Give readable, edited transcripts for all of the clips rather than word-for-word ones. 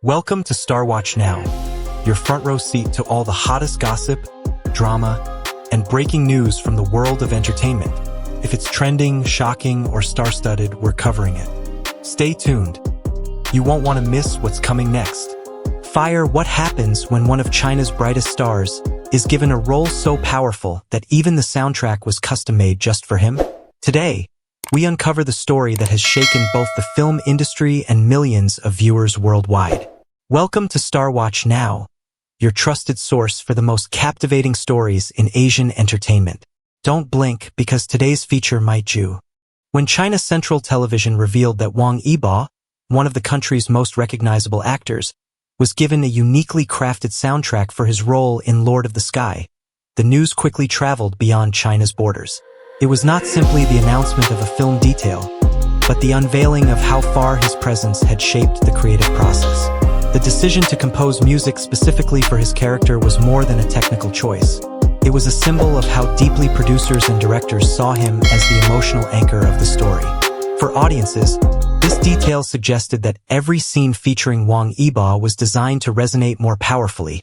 Welcome to Starwatch Now, your front row seat to all the hottest gossip, drama, and breaking news from the world of entertainment. If it's trending, shocking, or star-studded, we're covering it. Stay tuned. You won't want to miss what's coming next. Fire, what happens when one of China's brightest stars is given a role so powerful that even the soundtrack was custom-made just for him? Today, we uncover the story that has shaken both the film industry and millions of viewers worldwide. Welcome to Starwatch Now, your trusted source for the most captivating stories in Asian entertainment. Don't blink, because today's feature might you. When China Central Television revealed that Wang Yibo, one of the country's most recognizable actors, was given a uniquely crafted soundtrack for his role in Lord of the Sky, the news quickly traveled beyond China's borders. It was not simply the announcement of a film detail, but the unveiling of how far his presence had shaped the creative process. The decision to compose music specifically for his character was more than a technical choice. It was a symbol of how deeply producers and directors saw him as the emotional anchor of the story. For audiences, this detail suggested that every scene featuring Wong Iba was designed to resonate more powerfully,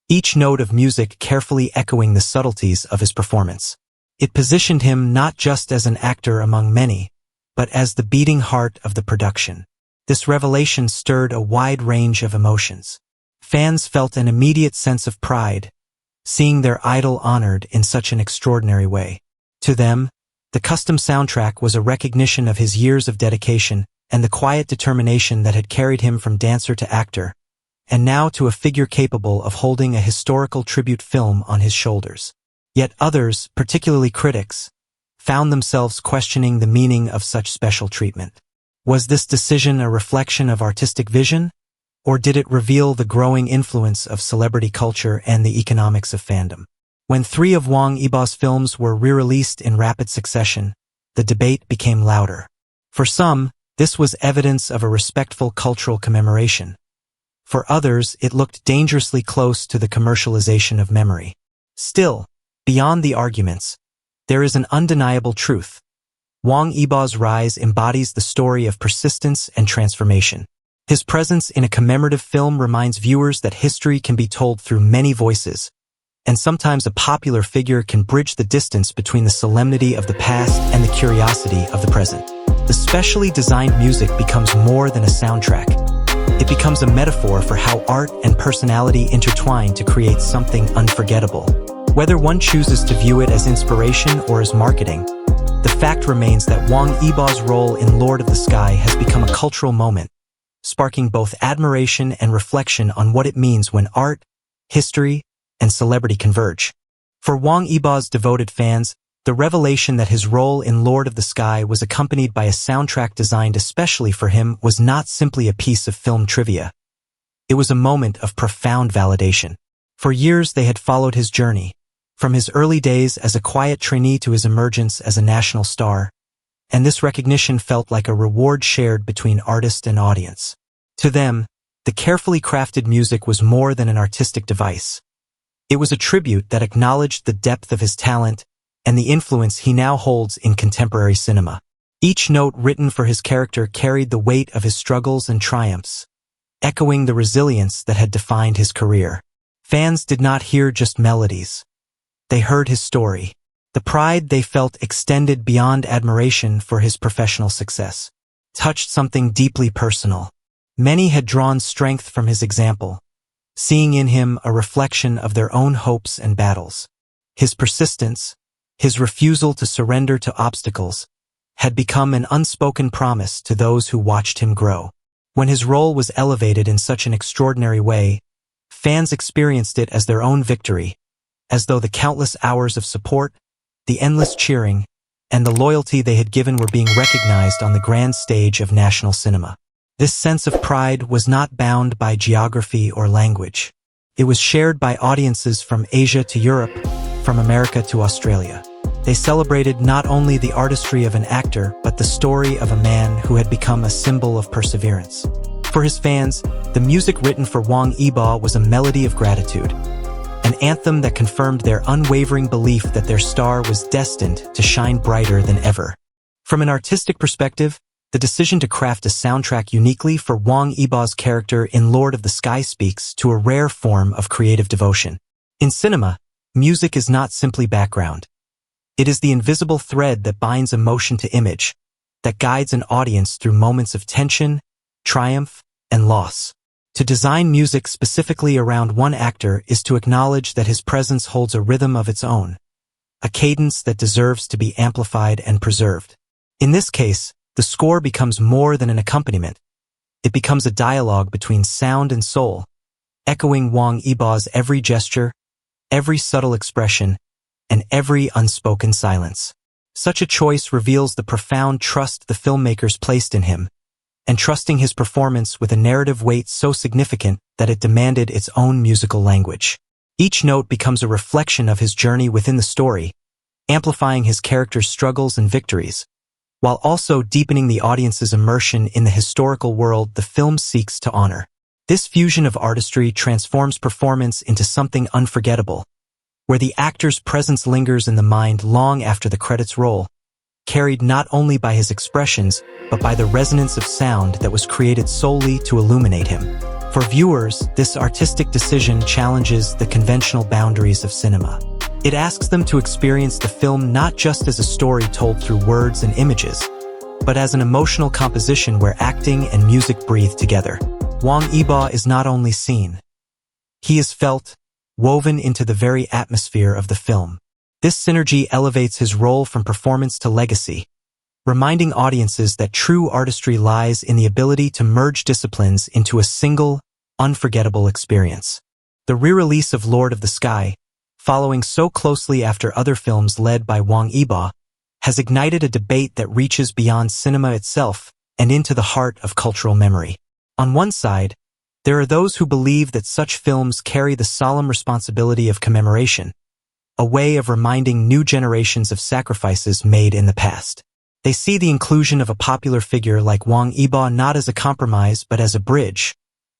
each note of music carefully echoing the subtleties of his performance. It positioned him not just as an actor among many, but as the beating heart of the production. This revelation stirred a wide range of emotions. Fans felt an immediate sense of pride, seeing their idol honored in such an extraordinary way. To them, the custom soundtrack was a recognition of his years of dedication and the quiet determination that had carried him from dancer to actor, and now to a figure capable of holding a historical tribute film on his shoulders. Yet others, particularly critics, found themselves questioning the meaning of such special treatment. Was this decision a reflection of artistic vision, or did it reveal the growing influence of celebrity culture and the economics of fandom? When 3 of Wong Iba's films were re-released in rapid succession, the debate became louder. For some, this was evidence of a respectful cultural commemoration. For others, it looked dangerously close to the commercialization of memory. Still, beyond the arguments, there is an undeniable truth. Wang Yibo's rise embodies the story of persistence and transformation. His presence in a commemorative film reminds viewers that history can be told through many voices, and sometimes a popular figure can bridge the distance between the solemnity of the past and the curiosity of the present. The specially designed music becomes more than a soundtrack. It becomes a metaphor for how art and personality intertwine to create something unforgettable. Whether one chooses to view it as inspiration or as marketing, the fact remains that Wang Yibo's role in Lord of the Sky has become a cultural moment, sparking both admiration and reflection on what it means when art, history, and celebrity converge. For Wang Yibo's devoted fans, the revelation that his role in Lord of the Sky was accompanied by a soundtrack designed especially for him was not simply a piece of film trivia. It was a moment of profound validation. For years they had followed his journey, from his early days as a quiet trainee to his emergence as a national star, and this recognition felt like a reward shared between artist and audience. To them, the carefully crafted music was more than an artistic device. It was a tribute that acknowledged the depth of his talent and the influence he now holds in contemporary cinema. Each note written for his character carried the weight of his struggles and triumphs, echoing the resilience that had defined his career. Fans did not hear just melodies. They heard his story. The pride they felt extended beyond admiration for his professional success, touched something deeply personal. Many had drawn strength from his example, seeing in him a reflection of their own hopes and battles. His persistence, his refusal to surrender to obstacles, had become an unspoken promise to those who watched him grow. When his role was elevated in such an extraordinary way, fans experienced it as their own victory, as though the countless hours of support, the endless cheering, and the loyalty they had given were being recognized on the grand stage of national cinema. This sense of pride was not bound by geography or language. It was shared by audiences from Asia to Europe, from America to Australia. They celebrated not only the artistry of an actor, but the story of a man who had become a symbol of perseverance. For his fans, the music written for Wang Yibo was a melody of gratitude, an anthem that confirmed their unwavering belief that their star was destined to shine brighter than ever. From an artistic perspective, The decision to craft a soundtrack uniquely for Wong Iba's character in Lord of the Sky speaks to a rare form of creative devotion. In cinema, music is not simply background. It is the invisible thread that binds emotion to image, that guides an audience through moments of tension, triumph, and loss. To design music specifically around one actor is to acknowledge that his presence holds a rhythm of its own, a cadence that deserves to be amplified and preserved. In this case, the score becomes more than an accompaniment. It becomes a dialogue between sound and soul, echoing Wong Iba's every gesture, every subtle expression, and every unspoken silence. Such a choice reveals the profound trust the filmmakers placed in him, entrusting his performance with a narrative weight so significant that it demanded its own musical language. Each note becomes a reflection of his journey within the story, amplifying his character's struggles and victories, while also deepening the audience's immersion in the historical world the film seeks to honor. This fusion of artistry transforms performance into something unforgettable, where the actor's presence lingers in the mind long after the credits roll, carried not only by his expressions, but by the resonance of sound that was created solely to illuminate him. For viewers, this artistic decision challenges the conventional boundaries of cinema. It asks them to experience the film not just as a story told through words and images, but as an emotional composition where acting and music breathe together. Wong Iba is not only seen. He is felt, woven into the very atmosphere of the film. This synergy elevates his role from performance to legacy, reminding audiences that true artistry lies in the ability to merge disciplines into a single, unforgettable experience. The re-release of Lord of the Sky, following so closely after other films led by Wang Yibo, has ignited a debate that reaches beyond cinema itself and into the heart of cultural memory. On one side, there are those who believe that such films carry the solemn responsibility of commemoration, a way of reminding new generations of sacrifices made in the past. They see the inclusion of a popular figure like Wong Iba not as a compromise but as a bridge,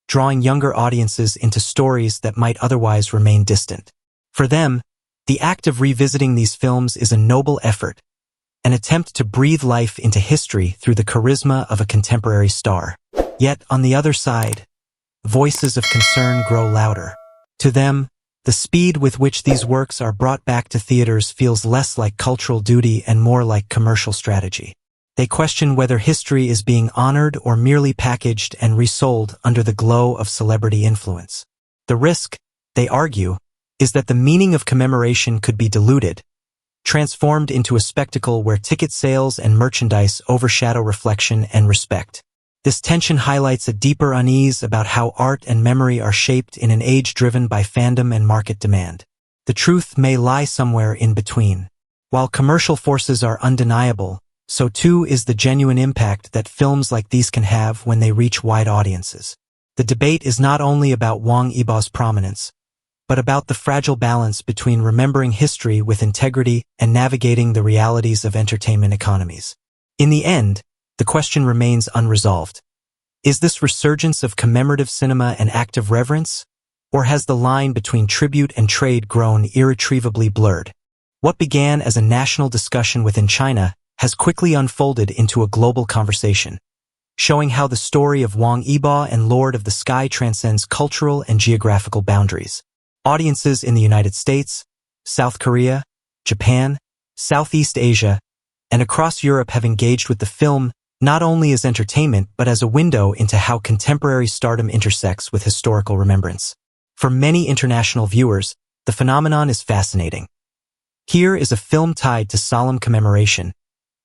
drawing younger audiences into stories that might otherwise remain distant. For them, the act of revisiting these films is a noble effort, an attempt to breathe life into history through the charisma of a contemporary star. Yet, on the other side, voices of concern grow louder. To them, the speed with which these works are brought back to theaters feels less like cultural duty and more like commercial strategy. They question whether history is being honored or merely packaged and resold under the glow of celebrity influence. The risk, they argue, is that the meaning of commemoration could be diluted, transformed into a spectacle where ticket sales and merchandise overshadow reflection and respect. This tension highlights a deeper unease about how art and memory are shaped in an age driven by fandom and market demand. The truth may lie somewhere in between. While commercial forces are undeniable, so too is the genuine impact that films like these can have when they reach wide audiences. The debate is not only about Wong Iba's prominence, but about the fragile balance between remembering history with integrity and navigating the realities of entertainment economies. In the end, the question remains unresolved. Is this resurgence of commemorative cinema an act of reverence, or has the line between tribute and trade grown irretrievably blurred? What began as a national discussion within China has quickly unfolded into a global conversation, showing how the story of Wang Yibo and Lord of the Sky transcends cultural and geographical boundaries. Audiences in the United States, South Korea, Japan, Southeast Asia, and across Europe have engaged with the film not only as entertainment but as a window into how contemporary stardom intersects with historical remembrance. For many international viewers, the phenomenon is fascinating. Here is a film tied to solemn commemoration,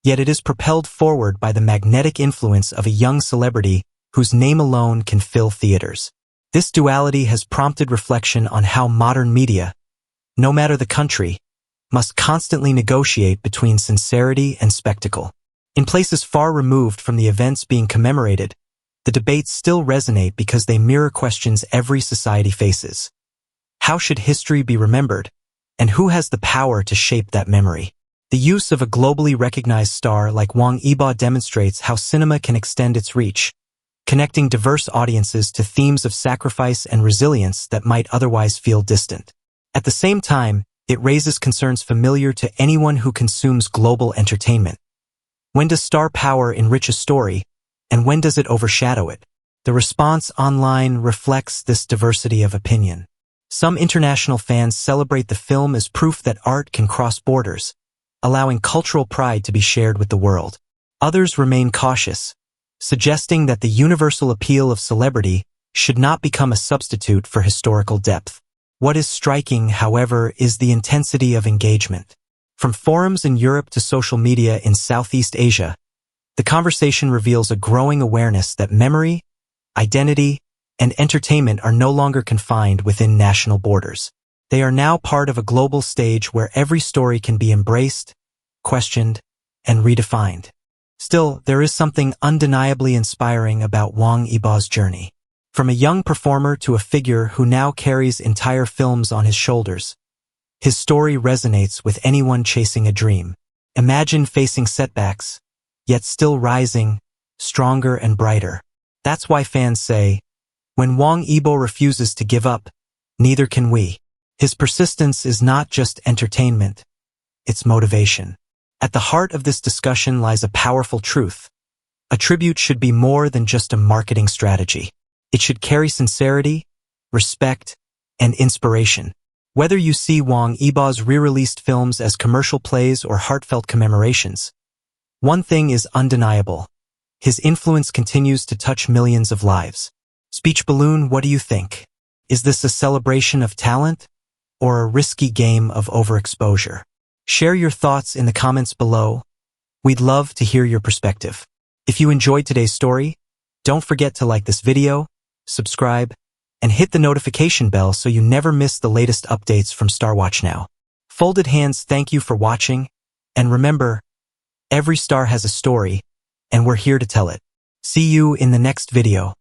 yet it is propelled forward by the magnetic influence of a young celebrity whose name alone can fill theaters. This duality has prompted reflection on how modern media, no matter the country, must constantly negotiate between sincerity and spectacle. In places far removed from the events being commemorated, the debates still resonate because they mirror questions every society faces. How should history be remembered, and who has the power to shape that memory? The use of a globally recognized star like Wang Yibo demonstrates how cinema can extend its reach, connecting diverse audiences to themes of sacrifice and resilience that might otherwise feel distant. At the same time, it raises concerns familiar to anyone who consumes global entertainment. When does star power enrich a story, and when does it overshadow it? The response online reflects this diversity of opinion. Some international fans celebrate the film as proof that art can cross borders, allowing cultural pride to be shared with the world. Others remain cautious, suggesting that the universal appeal of celebrity should not become a substitute for historical depth. What is striking, however, is the intensity of engagement. From forums in Europe to social media in Southeast Asia, the conversation reveals a growing awareness that memory, identity, and entertainment are no longer confined within national borders. They are now part of a global stage where every story can be embraced, questioned, and redefined. Still, there is something undeniably inspiring about Wang Yibo's journey. From a young performer to a figure who now carries entire films on his shoulders, his story resonates with anyone chasing a dream. Imagine facing setbacks, yet still rising, stronger and brighter. That's why fans say, when Wang Yibo refuses to give up, neither can we. His persistence is not just entertainment, it's motivation. At the heart of this discussion lies a powerful truth. A tribute should be more than just a marketing strategy. It should carry sincerity, respect, and inspiration. Whether you see Wang Yibo's re-released films as commercial plays or heartfelt commemorations, one thing is undeniable. His influence continues to touch millions of lives. Speech Balloon, what do you think? Is this a celebration of talent or a risky game of overexposure? Share your thoughts in the comments below. We'd love to hear your perspective. If you enjoyed today's story, don't forget to like this video, subscribe, and hit the notification bell so you never miss the latest updates from Starwatch Now. Folded hands, thank you for watching, and remember, every star has a story, and we're here to tell it. See you in the next video.